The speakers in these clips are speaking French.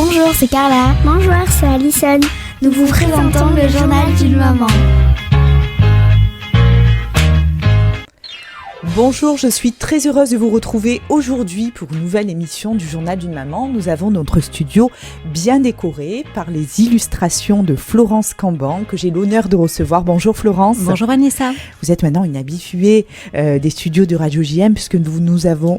Bonjour, c'est Carla. Bonjour, c'est Alison. Nous vous présentons le journal d'une maman. Bonjour, je suis très heureuse de vous retrouver aujourd'hui pour une nouvelle émission du Journal d'une maman. Nous avons notre studio bien décoré par les illustrations de Florence Camban que j'ai l'honneur de recevoir. Bonjour Florence. Bonjour Vanessa. Vous êtes maintenant une habituée des studios de Radio JM puisque nous vous avons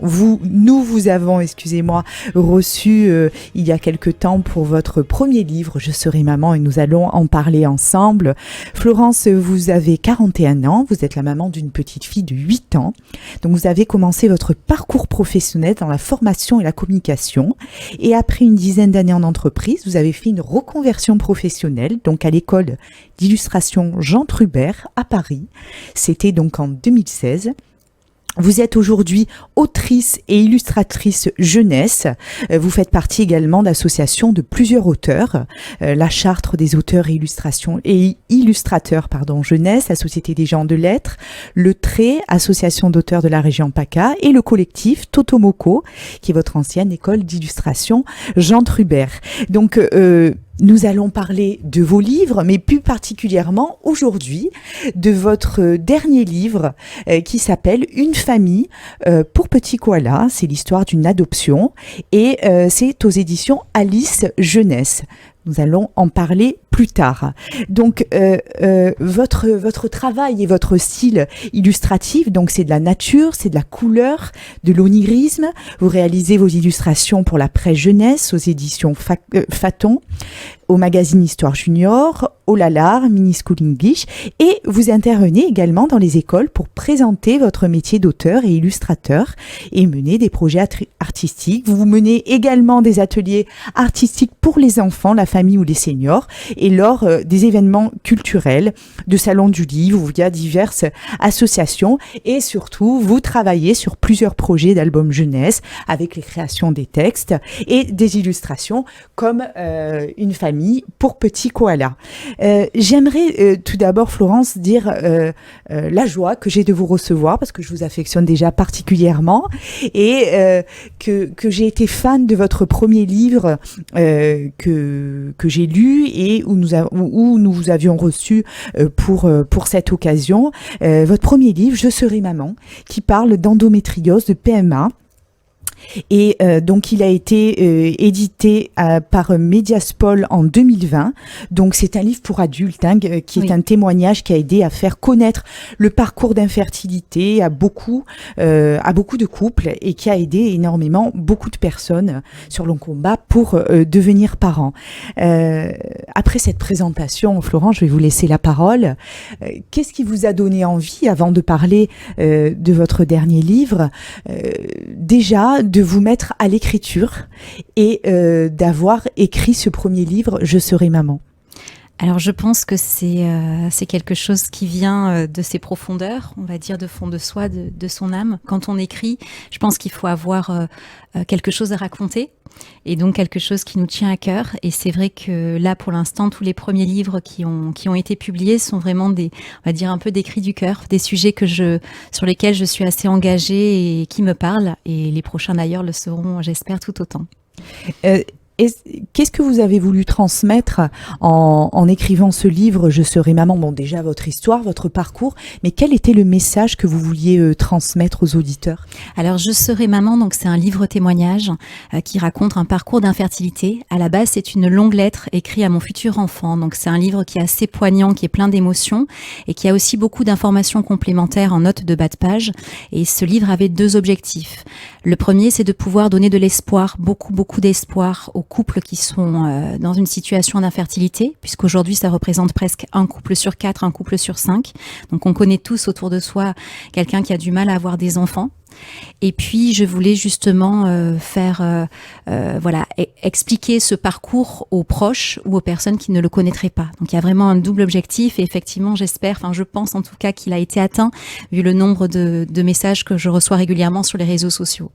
reçu il y a quelque temps pour votre premier livre Je serai maman et nous allons en parler ensemble. Florence, vous avez 41 ans, vous êtes la maman d'une petite fille de 8 ans. Donc vous avez commencé votre parcours professionnel dans la formation et la communication et après une dizaine d'années en entreprise, vous avez fait une reconversion professionnelle donc à l'école d'illustration Jean Trubert à Paris. C'était donc en 2016. Vous êtes aujourd'hui autrice et illustratrice jeunesse. Vous faites partie également d'associations de plusieurs auteurs. La Charte des auteurs et illustrateurs jeunesse, la Société des gens de lettres, le Trait, association d'auteurs de la région PACA et le collectif Totomoko, qui est votre ancienne école d'illustration Jean Trubert. Donc, nous allons parler de vos livres, mais plus particulièrement aujourd'hui de votre dernier livre qui s'appelle Une famille pour petits koalas. C'est l'histoire d'une adoption et c'est aux éditions Alice Jeunesse. Nous allons en parler plus tard. Donc, votre travail et votre style illustratif, donc c'est de la nature, c'est de la couleur, de l'onirisme. Vous réalisez vos illustrations pour la presse jeunesse aux éditions Faton, au magazine Histoire Junior, au Lalar, Mini School English, et vous intervenez également dans les écoles pour présenter votre métier d'auteur et illustrateur et mener des projets artistiques. Vous menez également des ateliers artistiques pour les enfants, la famille ou les seniors, et lors des événements culturels, de salons du livre, via diverses associations, et surtout, vous travaillez sur plusieurs projets d'albums jeunesse, avec les créations des textes et des illustrations, comme Une famille pour petits koalas. J'aimerais tout d'abord, Florence, dire la joie que j'ai de vous recevoir, parce que je vous affectionne déjà particulièrement, et que j'ai été fan de votre premier livre que j'ai lu et où nous vous avions reçu pour cette occasion. Votre premier livre, Je serai maman, qui parle d'endométriose, de PMA. Et donc il a été édité par Mediaspol en 2020. Donc c'est un livre pour adultes qui est un témoignage qui a aidé à faire connaître le parcours d'infertilité à beaucoup de couples et qui a aidé énormément beaucoup de personnes sur le combat pour devenir parents. Après cette présentation, Florent, je vais vous laisser la parole. Qu'est-ce qui vous a donné envie, avant de parler de votre dernier livre, déjà de vous mettre à l'écriture et d'avoir écrit ce premier livre, Je serai maman? Alors je pense que c'est quelque chose qui vient de ses profondeurs, on va dire de fond de soi, de son âme. Quand on écrit, je pense qu'il faut avoir quelque chose à raconter et donc quelque chose qui nous tient à cœur. Et c'est vrai que là, pour l'instant, tous les premiers livres qui ont été publiés sont vraiment on va dire un peu des cris du cœur, des sujets sur lesquels je suis assez engagée et qui me parlent. Et les prochains d'ailleurs le seront, j'espère, tout autant. Qu'est-ce que vous avez voulu transmettre en écrivant ce livre, Je serai maman? Bon, déjà votre histoire, votre parcours, mais quel était le message que vous vouliez transmettre aux auditeurs? Alors, Je serai maman, donc c'est un livre témoignage qui raconte un parcours d'infertilité. À la base, c'est une longue lettre écrite à mon futur enfant. Donc, c'est un livre qui est assez poignant, qui est plein d'émotions et qui a aussi beaucoup d'informations complémentaires en notes de bas de page. Et ce livre avait deux objectifs. Le premier, c'est de pouvoir donner de l'espoir, beaucoup d'espoir aux couples qui sont dans une situation d'infertilité, puisqu'aujourd'hui ça représente presque un couple sur 4, un couple sur 5. Donc on connaît tous autour de soi quelqu'un qui a du mal à avoir des enfants. Et puis je voulais justement expliquer ce parcours aux proches ou aux personnes qui ne le connaîtraient pas. Donc il y a vraiment un double objectif et effectivement je pense en tout cas qu'il a été atteint vu le nombre de messages que je reçois régulièrement sur les réseaux sociaux.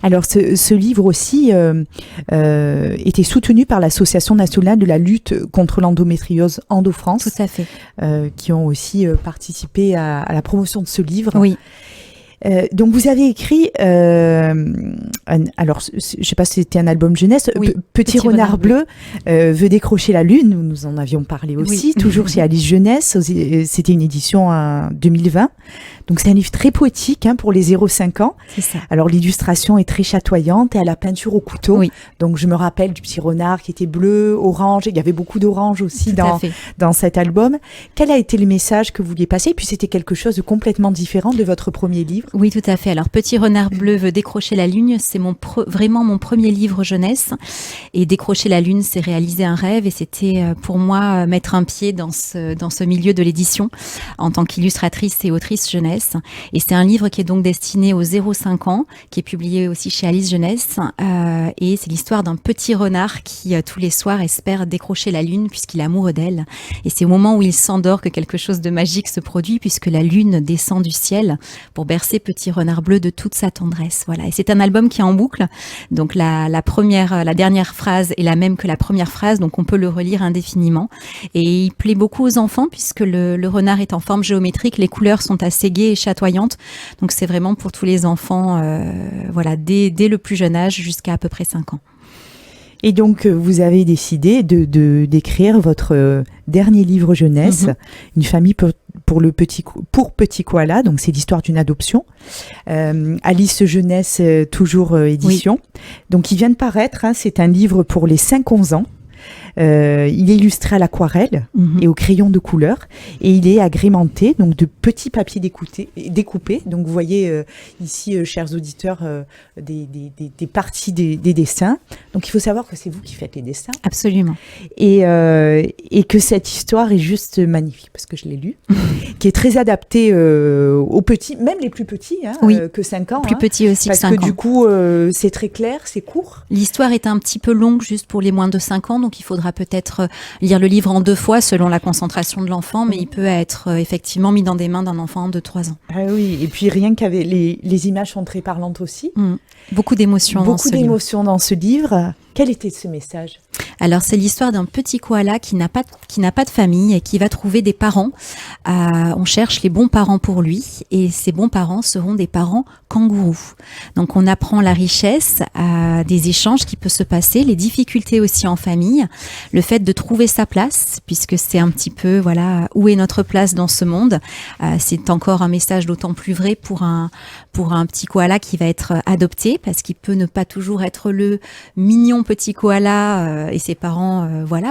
Alors ce livre aussi était soutenu par l'Association nationale de la lutte contre l'endométriose Endo-France. Tout à fait. Qui ont aussi participé à la promotion de ce livre. Oui. Donc vous avez écrit, alors je sais pas si c'était un album jeunesse, Oui, Petit renard bleu veut décrocher la lune, nous en avions parlé aussi, Oui. toujours chez Alice Jeunesse, c'était une édition en 2020. Donc c'est un livre très poétique pour les 0-5 ans. C'est ça. Alors l'illustration est très chatoyante et à la peinture au couteau. Oui. Donc je me rappelle du petit renard qui était bleu, orange, et il y avait beaucoup d'orange aussi Tout à fait. dans cet album. Quel a été le message que vous vouliez passer? Et puis c'était quelque chose de complètement différent de votre premier livre. Oui, tout à fait. Alors, Petit renard bleu veut décrocher la lune, c'est vraiment mon premier livre jeunesse. Et décrocher la lune, c'est réaliser un rêve. Et c'était pour moi mettre un pied dans ce milieu de l'édition en tant qu'illustratrice et autrice jeunesse. Et c'est un livre qui est donc destiné aux 0-5 ans, qui est publié aussi chez Alice Jeunesse. Et c'est l'histoire d'un petit renard qui, tous les soirs, espère décrocher la lune puisqu'il est amoureux d'elle. Et c'est au moment où il s'endort que quelque chose de magique se produit puisque la lune descend du ciel pour bercer Petit renard bleu de toute sa tendresse. Voilà. Et c'est un album qui est en boucle. Donc la dernière phrase est la même que la première phrase, donc on peut le relire indéfiniment. Et il plaît beaucoup aux enfants puisque le renard est en forme géométrique, les couleurs sont assez gaies et chatoyantes. Donc c'est vraiment pour tous les enfants, dès le plus jeune âge jusqu'à peu près 5 ans. Et donc, vous avez décidé d'écrire votre dernier livre jeunesse, Une famille pour petit koala. Donc, c'est l'histoire d'une adoption. Alice Jeunesse, toujours édition. Oui. Donc, il vient de paraître. C'est un livre pour les 5-11 ans. Il est illustré à l'aquarelle et au crayon de couleur et il est agrémenté donc de petits papiers découpés. Donc vous voyez ici, chers auditeurs, des parties des dessins. Donc il faut savoir que c'est vous qui faites les dessins. Absolument. Et que cette histoire est juste magnifique parce que je l'ai lue, qui est très adaptée aux petits, même les plus petits que 5 ans. Plus petits aussi que 5 ans. Parce que du coup, c'est très clair, c'est court. L'histoire est un petit peu longue juste pour les moins de 5 ans, donc il faudra peut-être lire le livre en 2 fois selon la concentration de l'enfant, mais il peut être effectivement mis dans des mains d'un enfant de 3 ans. Ah oui, et puis rien qu'avec les images sont très parlantes aussi. Beaucoup d'émotions dans ce livre. Quel était ce message ? Alors, c'est l'histoire d'un petit koala qui n'a pas de famille et qui va trouver des parents. On cherche les bons parents pour lui et ces bons parents seront des parents kangourous. Donc, on apprend la richesse des échanges qui peuvent se passer, les difficultés aussi en famille, le fait de trouver sa place, puisque c'est un petit peu, où est notre place dans ce monde. C'est encore un message d'autant plus vrai pour un petit koala qui va être adopté, parce qu'il peut ne pas toujours être le mignon petit koala et ses parents,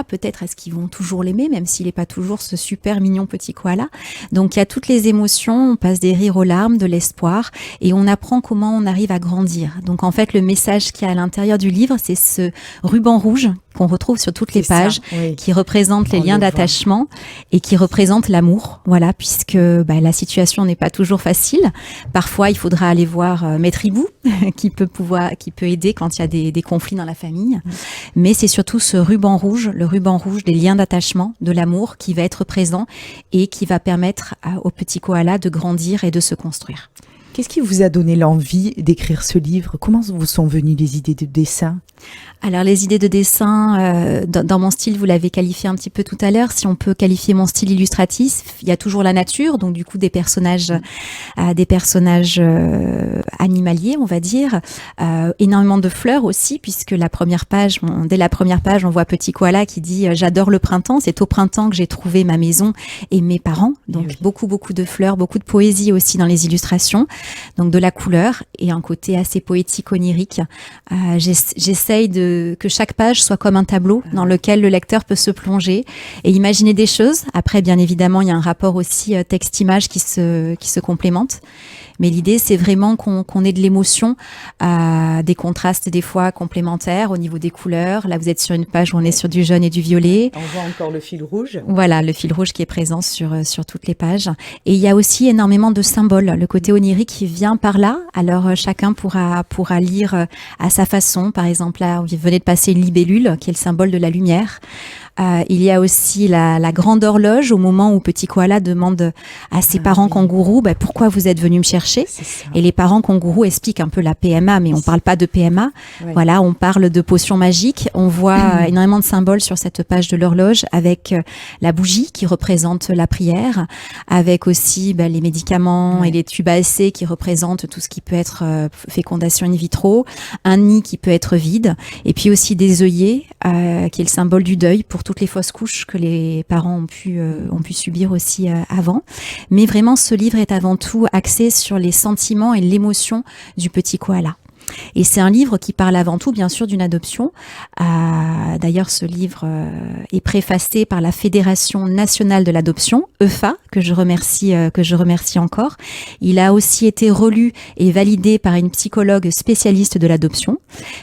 peut-être est-ce qu'ils vont toujours l'aimer, même s'il n'est pas toujours ce super mignon petit koala. Donc il y a toutes les émotions, on passe des rires aux larmes, de l'espoir, et on apprend comment on arrive à grandir. Donc en fait, le message qu'il y a à l'intérieur du livre, c'est ce ruban rouge qu'on retrouve sur toutes les pages, qui représente les liens d'attachement et qui représente l'amour. Voilà, puisque la situation n'est pas toujours facile. Parfois, il faudra aller voir Maître Hibou, qui peut aider quand il y a des conflits dans la famille. Mais c'est surtout ce ruban rouge, le ruban rouge des liens d'attachement, de l'amour, qui va être présent et qui va permettre au petit koala de grandir et de se construire. Qu'est-ce qui vous a donné l'envie d'écrire ce livre ? Comment vous sont venues les idées de dessin ? Alors les idées de dessin, dans mon style, vous l'avez qualifié un petit peu tout à l'heure, si on peut qualifier mon style illustratif, il y a toujours la nature, donc du coup des personnages animaliers, on va dire, énormément de fleurs aussi, puisque dès la première page, on voit petit koala qui dit « J'adore le printemps, c'est au printemps que j'ai trouvé ma maison et mes parents ». Donc beaucoup de fleurs, beaucoup de poésie aussi dans les illustrations, donc de la couleur et un côté assez poétique, onirique. J'essaye que chaque page soit comme un tableau dans lequel le lecteur peut se plonger et imaginer des choses. Après, bien évidemment, il y a un rapport aussi texte-image qui se complémente. Mais l'idée, c'est vraiment qu'on ait de l'émotion, des contrastes des fois complémentaires au niveau des couleurs. Là, vous êtes sur une page où on est sur du jaune et du violet. On voit encore le fil rouge. Voilà, le fil rouge qui est présent sur toutes les pages. Et il y a aussi énormément de symboles. Le côté onirique qui vient par là. Alors, chacun pourra lire à sa façon. Par exemple, là, vous venez de passer une libellule, qui est le symbole de la lumière. Il y a aussi la grande horloge au moment où petit koala demande à ses parents kangourous pourquoi vous êtes venus me chercher. Et les parents kangourous expliquent un peu la PMA, mais on parle pas de PMA. Ouais. Voilà, on parle de potions magiques. On voit énormément de symboles sur cette page de l'horloge avec la bougie qui représente la prière, avec aussi les médicaments et les tubes à essai qui représentent tout ce qui peut être fécondation in vitro, un nid qui peut être vide, et puis aussi des œillets qui est le symbole du deuil pour toutes les fausses couches que les parents ont pu subir aussi avant. Mais vraiment, ce livre est avant tout axé sur les sentiments et l'émotion du petit koala. Et c'est un livre qui parle avant tout, bien sûr, d'une adoption. D'ailleurs, ce livre est préfacé par la Fédération nationale de l'adoption, EFA, que je remercie encore. Il a aussi été relu et validé par une psychologue spécialiste de l'adoption.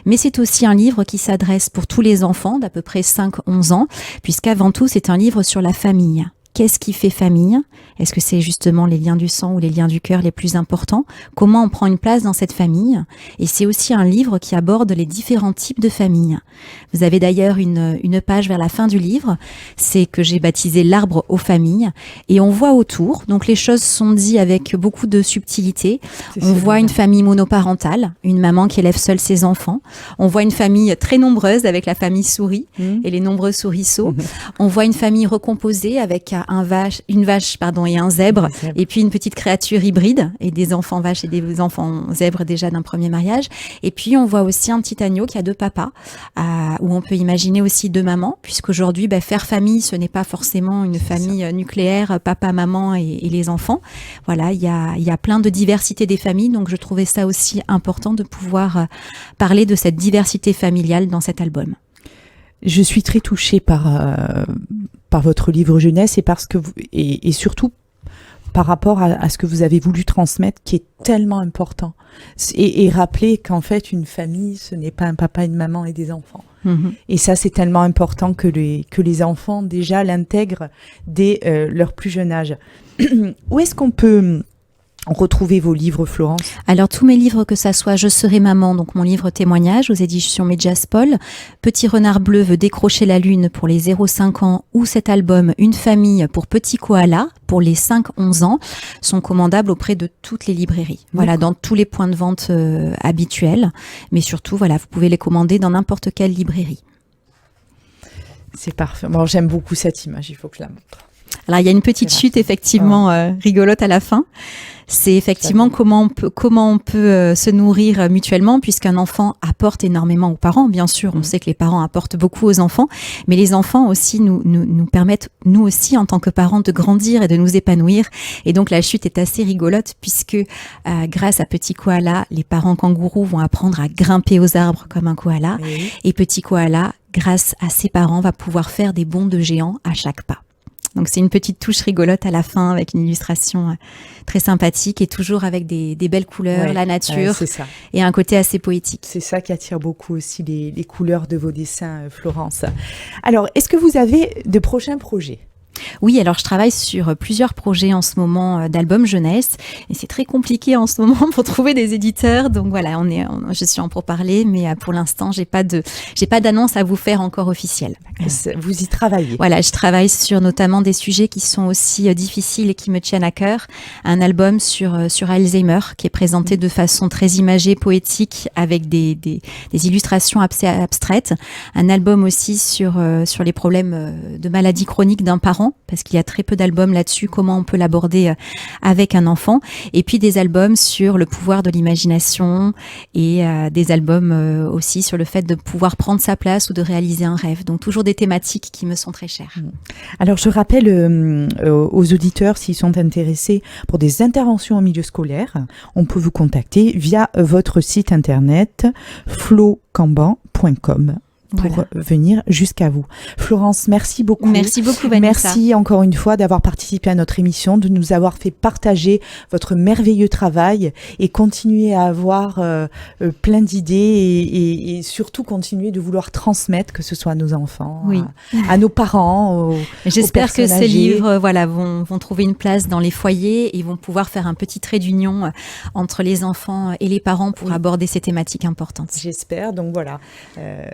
Mais c'est aussi un livre qui s'adresse pour tous les enfants d'à peu près 5-11 ans, puisqu'avant tout, c'est un livre sur la famille. Qu'est-ce qui fait famille ? Est-ce que c'est justement les liens du sang ou les liens du cœur les plus importants ? Comment on prend une place dans cette famille ? Et c'est aussi un livre qui aborde les différents types de familles. Vous avez d'ailleurs une page vers la fin du livre, c'est que j'ai baptisé l'arbre aux familles. Et on voit autour, donc les choses sont dites avec beaucoup de subtilité. On voit une famille monoparentale, une maman qui élève seule ses enfants. On voit une famille très nombreuse avec la famille souris et les nombreux souriceaux. On voit une famille recomposée avec une vache et un zèbre, et puis une petite créature hybride, et des enfants vaches et des enfants zèbres déjà d'un premier mariage. Et puis on voit aussi un petit agneau qui a 2 papas, où on peut imaginer aussi 2 mamans, puisqu'aujourd'hui, faire famille, ce n'est pas forcément une famille nucléaire, papa, maman et les enfants. Voilà, il y a plein de diversité des familles, donc je trouvais ça aussi important de pouvoir parler de cette diversité familiale dans cet album. Je suis très touchée par votre livre jeunesse et surtout par rapport à ce que vous avez voulu transmettre, qui est tellement important. Et rappeler qu'en fait, une famille, ce n'est pas un papa, une maman et des enfants. Et ça, c'est tellement important que les enfants, déjà, l'intègrent dès leur plus jeune âge. Où est-ce qu'on peut retrouver vos livres, Florence? Alors, tous mes livres, que ça soit Je serai maman, donc mon livre témoignage aux éditions Mediaspol, Petit renard bleu veut décrocher la lune pour les 0-5 ans, ou cet album Une famille pour petit koala pour les 5-11 ans, sont commandables auprès de toutes les librairies. Voilà, dans tous les points de vente habituels. Mais surtout, voilà, vous pouvez les commander dans n'importe quelle librairie. C'est parfait. Bon, j'aime beaucoup cette image, il faut que je la montre. Alors, il y a une petite chute effectivement rigolote à la fin. C'est effectivement comment on peut se nourrir mutuellement, puisqu'un enfant apporte énormément aux parents. Bien sûr, on sait que les parents apportent beaucoup aux enfants, mais les enfants aussi nous permettent, nous aussi, en tant que parents, de grandir et de nous épanouir. Et donc, la chute est assez rigolote, puisque grâce à Petit Koala, les parents kangourous vont apprendre à grimper aux arbres comme un koala. Oui. Et Petit Koala, grâce à ses parents, va pouvoir faire des bonds de géant à chaque pas. Donc c'est une petite touche rigolote à la fin avec une illustration très sympathique et toujours avec des belles couleurs, la nature et un côté assez poétique. C'est ça qui attire beaucoup aussi les couleurs de vos dessins, Florence. Alors, est-ce que vous avez de prochains projets ? Oui, alors je travaille sur plusieurs projets en ce moment d'albums jeunesse et c'est très compliqué en ce moment pour trouver des éditeurs. Donc voilà, je suis en pourparlers, mais pour l'instant, j'ai pas d'annonce à vous faire encore officielle. Vous y travaillez. Voilà, je travaille sur notamment des sujets qui sont aussi difficiles et qui me tiennent à cœur. Un album sur Alzheimer qui est présenté de façon très imagée, poétique, avec des illustrations abstraites. Un album aussi sur les problèmes de maladies chroniques d'un parent, parce qu'il y a très peu d'albums là-dessus, comment on peut l'aborder avec un enfant, et puis des albums sur le pouvoir de l'imagination et des albums aussi sur le fait de pouvoir prendre sa place ou de réaliser un rêve. Donc toujours des thématiques qui me sont très chères. Alors je rappelle aux auditeurs, s'ils sont intéressés pour des interventions en milieu scolaire, on peut vous contacter via votre site internet flocamban.com. pour venir jusqu'à vous. Florence, merci beaucoup. Merci beaucoup, Vanessa. Merci encore une fois d'avoir participé à notre émission, de nous avoir fait partager votre merveilleux travail et continuer à avoir plein d'idées et surtout continuer de vouloir transmettre, que ce soit à nos enfants, à nos parents, J'espère que ces livres vont trouver une place dans les foyers et vont pouvoir faire un petit trait d'union entre les enfants et les parents pour aborder ces thématiques importantes. J'espère. Donc voilà,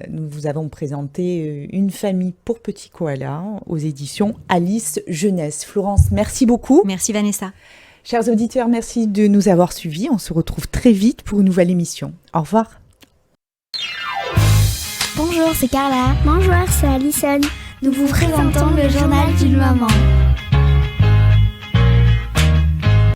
nous vous nous avons présenté Une famille pour petits koalas aux éditions Alice Jeunesse. Florence, merci beaucoup. Merci Vanessa. Chers auditeurs, merci de nous avoir suivis. On se retrouve très vite pour une nouvelle émission. Au revoir. Bonjour, c'est Carla. Bonjour, c'est Alison. Nous vous présentons le journal d'une maman.